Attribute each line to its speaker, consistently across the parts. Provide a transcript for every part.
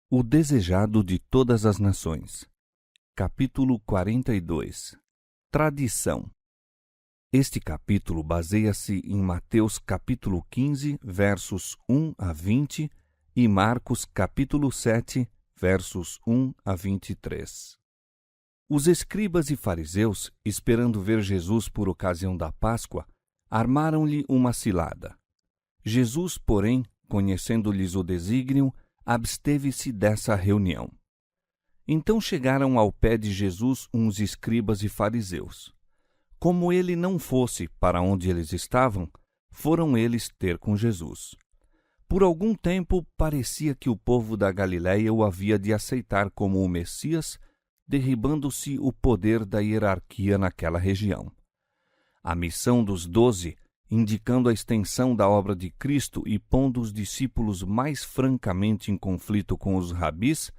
Speaker 1: O desejado de todas as nações. Capítulo 42. Tradição. Este capítulo baseia-se em Mateus capítulo 15, versos 1 a 20 e Marcos capítulo 7, versos 1 a 23. Os escribas e fariseus, esperando ver Jesus por ocasião da Páscoa, armaram-lhe uma cilada. Jesus, porém, conhecendo-lhes o desígnio, absteve-se dessa reunião. Então chegaram ao pé de Jesus uns escribas e fariseus. Como ele não fosse para onde eles estavam, foram eles ter com Jesus. Por algum tempo parecia que o povo da Galiléia o havia de aceitar como o Messias, derribando-se o poder da hierarquia naquela região. A missão dos 12, indicando a extensão da obra de Cristo e pondo os discípulos mais francamente em conflito com os rabis,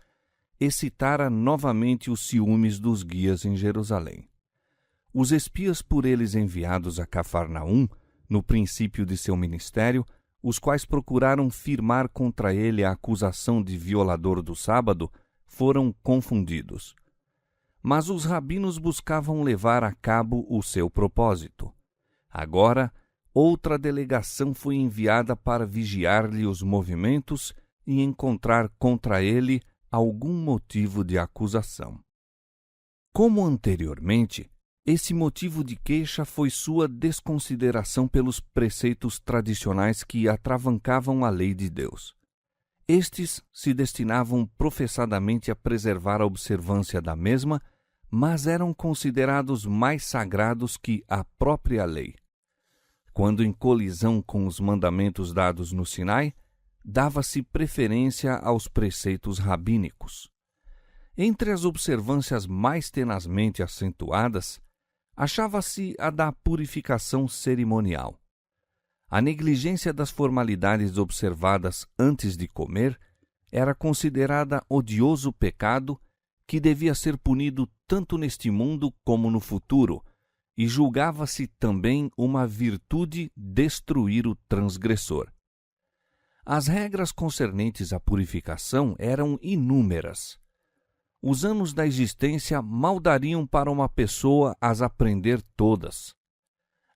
Speaker 1: excitara novamente os ciúmes dos guias em Jerusalém. Os espias por eles enviados a Cafarnaum, no princípio de seu ministério, os quais procuraram firmar contra ele a acusação de violador do sábado, foram confundidos. Mas os rabinos buscavam levar a cabo o seu propósito. Agora, outra delegação foi enviada para vigiar-lhe os movimentos e encontrar contra ele algum motivo de acusação. Como anteriormente, esse motivo de queixa foi sua desconsideração pelos preceitos tradicionais que atravancavam a lei de Deus. Estes se destinavam professadamente a preservar a observância da mesma, mas eram considerados mais sagrados que a própria lei. Quando em colisão com os mandamentos dados no Sinai, dava-se preferência aos preceitos rabínicos. Entre as observâncias mais tenazmente acentuadas, achava-se a da purificação cerimonial. A negligência das formalidades observadas antes de comer era considerada odioso pecado que devia ser punido tanto neste mundo como no futuro, e julgava-se também uma virtude destruir o transgressor. As regras concernentes à purificação eram inúmeras. Os anos da existência mal dariam para uma pessoa as aprender todas.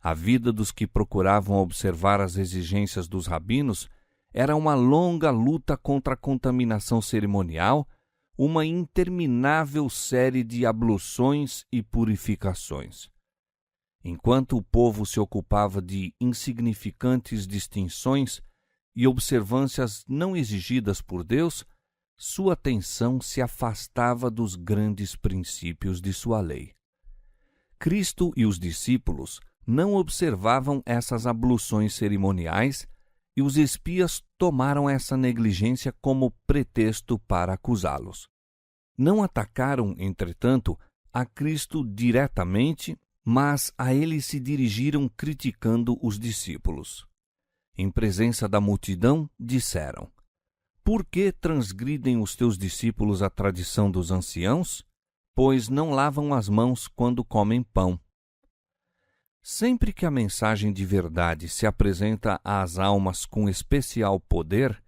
Speaker 1: A vida dos que procuravam observar as exigências dos rabinos era uma longa luta contra a contaminação cerimonial, uma interminável série de abluções e purificações. Enquanto o povo se ocupava de insignificantes distinções e observâncias não exigidas por Deus, sua atenção se afastava dos grandes princípios de sua lei. Cristo e os discípulos não observavam essas abluções cerimoniais e os espias tomaram essa negligência como pretexto para acusá-los. Não atacaram, entretanto, a Cristo diretamente, mas a ele se dirigiram criticando os discípulos. Em presença da multidão, disseram: Por que transgridem os teus discípulos a tradição dos anciãos? Pois não lavam as mãos quando comem pão. Sempre que a mensagem de verdade se apresenta às almas com especial poder,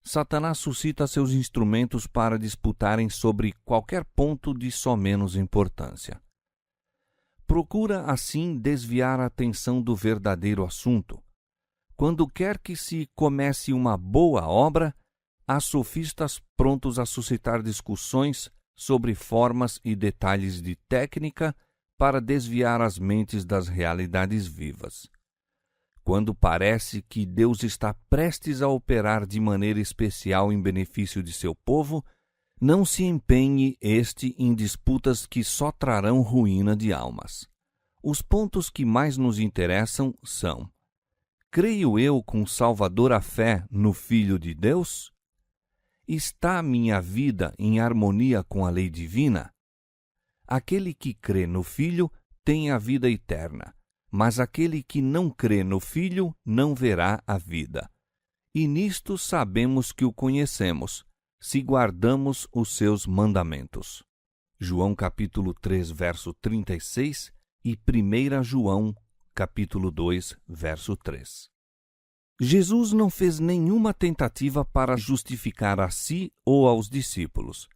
Speaker 1: Satanás suscita seus instrumentos para disputarem sobre qualquer ponto de só menos importância. Procura, assim, desviar a atenção do verdadeiro assunto. Quando quer que se comece uma boa obra, há sofistas prontos a suscitar discussões sobre formas e detalhes de técnica para desviar as mentes das realidades vivas. Quando parece que Deus está prestes a operar de maneira especial em benefício de seu povo, não se empenhe este em disputas que só trarão ruína de almas. Os pontos que mais nos interessam são: creio eu com salvadora fé no Filho de Deus? Está a minha vida em harmonia com a lei divina? Aquele que crê no Filho tem a vida eterna, mas aquele que não crê no Filho não verá a vida. E nisto sabemos que o conhecemos, se guardamos os seus mandamentos. João capítulo 3, verso 36 e 1 João capítulo 2, verso 3. Jesus não fez nenhuma tentativa para justificar a si ou aos discípulos.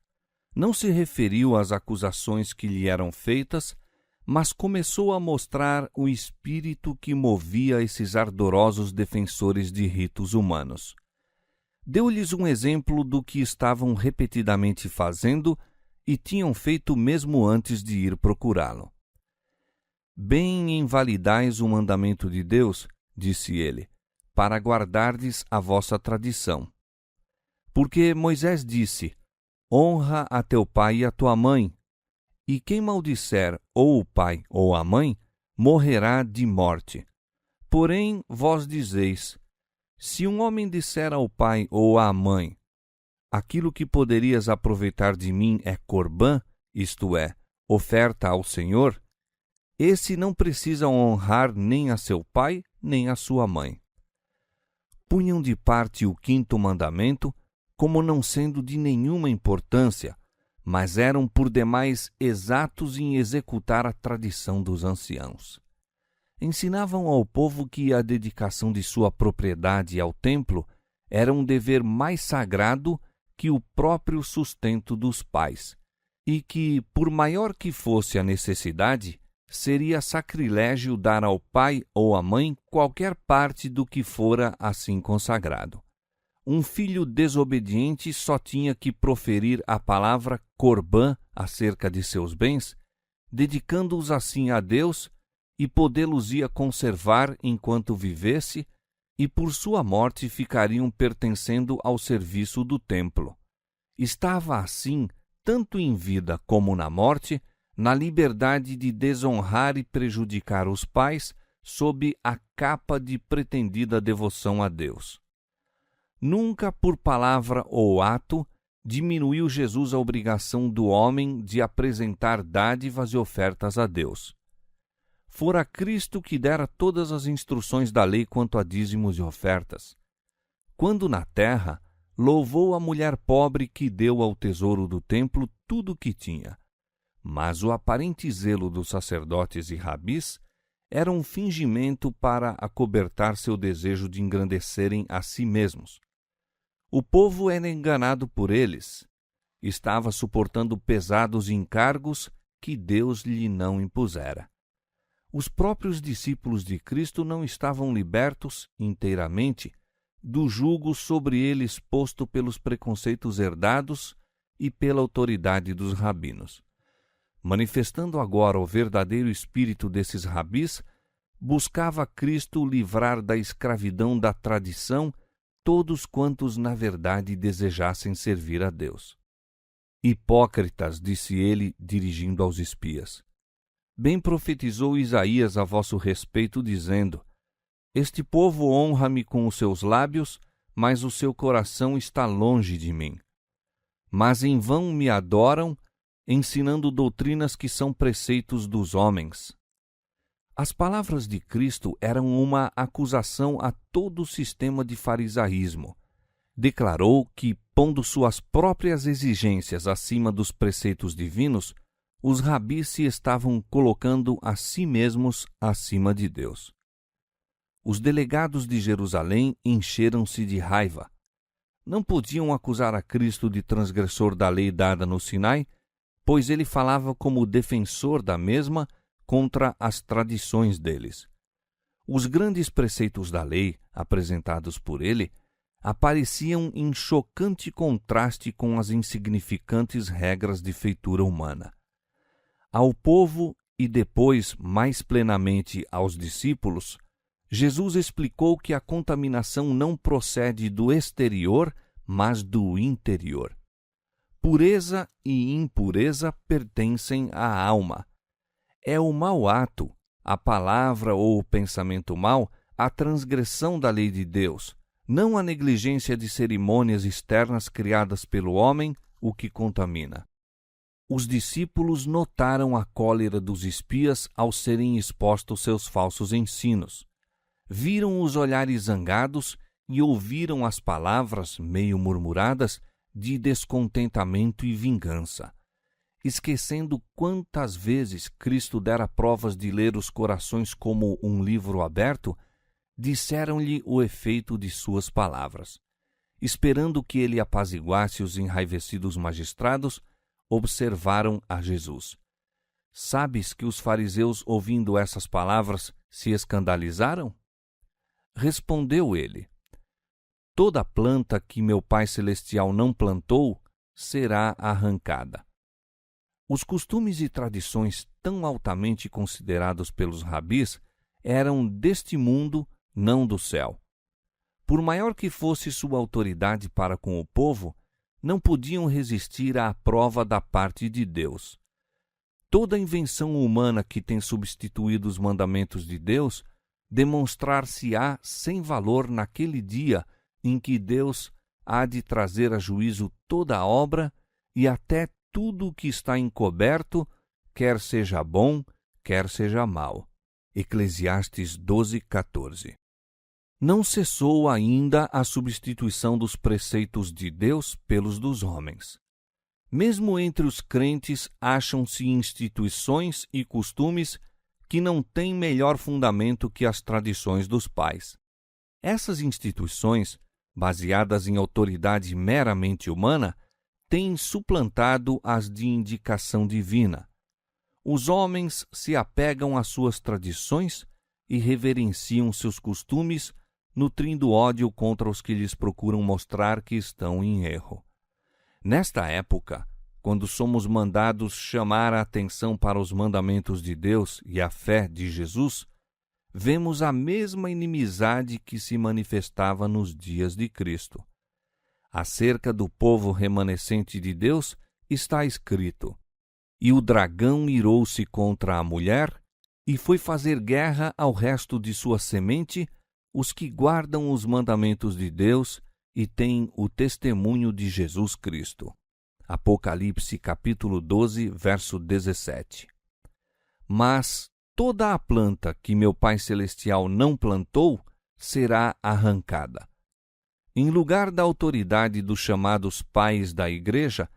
Speaker 1: Não se referiu às acusações que lhe eram feitas, mas começou a mostrar o espírito que movia esses ardorosos defensores de ritos humanos. Deu-lhes um exemplo do que estavam repetidamente fazendo e tinham feito mesmo antes de ir procurá-lo. Bem invalidais o mandamento de Deus, disse ele, para guardardes a vossa tradição. Porque Moisés disse, honra a teu pai e a tua mãe, e quem maldisser ou o pai ou a mãe, morrerá de morte. Porém, vós dizeis, se um homem disser ao pai ou à mãe, aquilo que poderias aproveitar de mim é corbã, isto é, oferta ao Senhor, esse não precisa honrar nem a seu pai, nem a sua mãe. Punham de parte o quinto mandamento, como não sendo de nenhuma importância, mas eram por demais exatos em executar a tradição dos anciãos. Ensinavam ao povo que a dedicação de sua propriedade ao templo era um dever mais sagrado que o próprio sustento dos pais, e que, por maior que fosse a necessidade, seria sacrilégio dar ao pai ou à mãe qualquer parte do que fora assim consagrado. Um filho desobediente só tinha que proferir a palavra corbã acerca de seus bens, dedicando-os assim a Deus, e podê-los-ia conservar enquanto vivesse, e por sua morte ficariam pertencendo ao serviço do templo. Estava assim, tanto em vida como na morte, na liberdade de desonrar e prejudicar os pais sob a capa de pretendida devoção a Deus. Nunca por palavra ou ato diminuiu Jesus a obrigação do homem de apresentar dádivas e ofertas a Deus. Fora Cristo que dera todas as instruções da lei quanto a dízimos e ofertas. Quando na terra, louvou a mulher pobre que deu ao tesouro do templo tudo o que tinha. Mas o aparente zelo dos sacerdotes e rabis era um fingimento para acobertar seu desejo de engrandecerem a si mesmos. O povo era enganado por eles. Estava suportando pesados encargos que Deus lhe não impusera. Os próprios discípulos de Cristo não estavam libertos, inteiramente, do jugo sobre eles posto pelos preconceitos herdados e pela autoridade dos rabinos. Manifestando agora o verdadeiro espírito desses rabis, buscava Cristo livrar da escravidão da tradição todos quantos na verdade desejassem servir a Deus. Hipócritas, disse ele, dirigindo aos espias. Bem profetizou Isaías a vosso respeito, dizendo, este povo honra-me com os seus lábios, mas o seu coração está longe de mim. Mas em vão me adoram, ensinando doutrinas que são preceitos dos homens. As palavras de Cristo eram uma acusação a todo o sistema de farisaísmo. Declarou que, pondo suas próprias exigências acima dos preceitos divinos, os rabis se estavam colocando a si mesmos acima de Deus. Os delegados de Jerusalém encheram-se de raiva. Não podiam acusar a Cristo de transgressor da lei dada no Sinai, pois ele falava como defensor da mesma contra as tradições deles. Os grandes preceitos da lei, apresentados por ele, apareciam em chocante contraste com as insignificantes regras de feitura humana. Ao povo e depois, mais plenamente, aos discípulos, Jesus explicou que a contaminação não procede do exterior, mas do interior. Pureza e impureza pertencem à alma. É o mau ato, a palavra ou o pensamento mau, a transgressão da lei de Deus, não a negligência de cerimônias externas criadas pelo homem, o que contamina. Os discípulos notaram a cólera dos espias ao serem expostos seus falsos ensinos. Viram os olhares zangados e ouviram as palavras, meio murmuradas, de descontentamento e vingança. Esquecendo quantas vezes Cristo dera provas de ler os corações como um livro aberto, disseram-lhe o efeito de suas palavras. Esperando que ele apaziguasse os enraivecidos magistrados, observaram a Jesus. Sabes que os fariseus, ouvindo essas palavras, se escandalizaram? Respondeu ele: Toda planta que meu Pai Celestial não plantou será arrancada. Os costumes e tradições tão altamente considerados pelos rabis eram deste mundo, não do céu. Por maior que fosse sua autoridade para com o povo, não podiam resistir à prova da parte de Deus. Toda invenção humana que tem substituído os mandamentos de Deus demonstrar-se-á sem valor naquele dia em que Deus há de trazer a juízo toda a obra e até tudo o que está encoberto, quer seja bom, quer seja mau. Eclesiastes 12:14. Não cessou ainda a substituição dos preceitos de Deus pelos dos homens. Mesmo entre os crentes acham-se instituições e costumes que não têm melhor fundamento que as tradições dos pais. Essas instituições, baseadas em autoridade meramente humana, têm suplantado as de indicação divina. Os homens se apegam às suas tradições e reverenciam seus costumes, nutrindo ódio contra os que lhes procuram mostrar que estão em erro. Nesta época, quando somos mandados chamar a atenção para os mandamentos de Deus e a fé de Jesus, vemos a mesma inimizade que se manifestava nos dias de Cristo. Acerca do povo remanescente de Deus está escrito: E o dragão irou-se contra a mulher e foi fazer guerra ao resto de sua semente, os que guardam os mandamentos de Deus e têm o testemunho de Jesus Cristo. Apocalipse capítulo 12, verso 17. Mas toda a planta que meu Pai Celestial não plantou será arrancada. Em lugar da autoridade dos chamados pais da Igreja,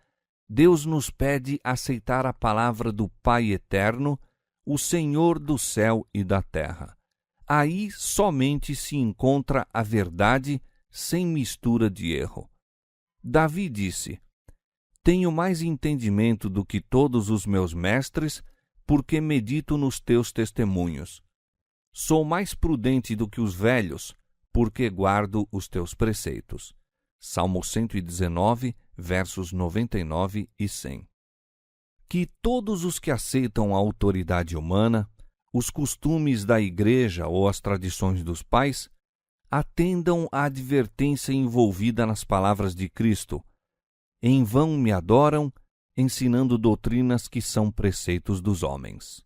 Speaker 1: Deus nos pede aceitar a palavra do Pai Eterno, o Senhor do céu e da terra. Aí somente se encontra a verdade sem mistura de erro. Davi disse: Tenho mais entendimento do que todos os meus mestres, porque medito nos teus testemunhos. Sou mais prudente do que os velhos, porque guardo os teus preceitos. Salmo 119, versos 99 e 100. Que todos os que aceitam a autoridade humana, os costumes da Igreja ou as tradições dos pais, atendam à advertência envolvida nas palavras de Cristo. Em vão me adoram, ensinando doutrinas que são preceitos dos homens.